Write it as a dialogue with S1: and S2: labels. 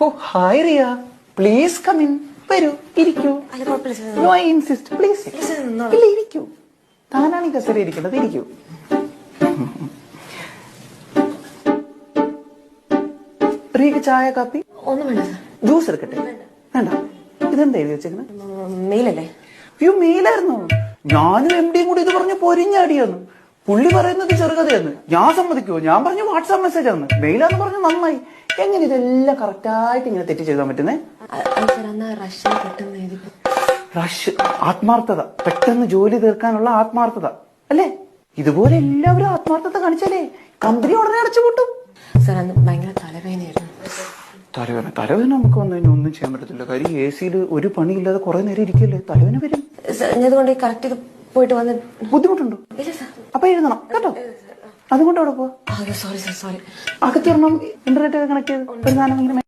S1: Oh hi Riya, please come in. വരൂ, ഇരിക്കൂ.
S2: അല്ല കുഴപ്പമില്ല sir.
S1: No I insist, please. ഇല്ല, ഇരിക്കൂ. താനാണ് ഈ കസേര ഇരിക്കേണ്ടത്, ഇരിക്കൂ. റിയക്ക് ചായ കാപ്പി
S2: ഒന്നും വേണ്ട സാർ.
S1: ജ്യൂസ് എടുക്കട്ടെ? വേണ്ട. ഇതെന്താ എഴുതി വെച്ചേക്കണേ?
S2: മെയിലല്ലേ?
S1: അയ്യോ, മെയിലായിരുന്നു. ഞാനും എം ഡിയും കൂടി ഇത് പറഞ്ഞ് പൊരിഞ്ഞാടിയാന്ന്. പുള്ളി പറയുന്നത് ചെറുകഥയെന്ന്. ഞാൻ സമ്മതിക്കുമോ? ഞാൻ പറഞ്ഞു വാട്സാപ്പ് മെസ്സേജ് ആണ്. മെയിലാന്ന് പറഞ്ഞു നന്നായി. എങ്ങനെ ഇതെല്ലാം കറക്റ്റായിട്ട് ഇങ്ങനെ തെറ്റി ചെയ്താൻ പറ്റുന്നേ? റഷ്, ആത്മാർത്ഥത, പെട്ടെന്ന് ജോലി തീർക്കാനുള്ള ആത്മാർത്ഥത അല്ലേ? ഇതുപോലെ എല്ലാവരും ആത്മാർത്ഥത കാണിച്ചാലേ കമ്പനി ഉടനെ അടച്ചുപൂട്ടും.
S2: സാർ അന്ന് ഭയങ്കര തലവേദനയായിരുന്നു.
S1: തലവേദന നമുക്ക് വന്നു കഴിഞ്ഞാൽ ഒന്നും ചെയ്യാൻ പറ്റത്തില്ല. കാര്യം എ സിയിൽ ഒരു പണിയില്ലാതെ കുറെ നേരം ഇരിക്കല്ലേ, തലവേദന വരും.
S2: അതുകൊണ്ട് കറക്റ്റ് ചെയ്ത് പോയിട്ട് വന്ന്
S1: ബുദ്ധിമുട്ടുണ്ടോ?
S2: ഇല്ല സാർ.
S1: അപ്പൊ എഴുതണം കേട്ടോ. അതുകൊണ്ട് അവിടെ പോവാ.
S2: Sorry sir, sorry.
S1: അകത്ത് വരണം, ഇന്റർനെറ്റ് കണക്ട് ചെയ്ത്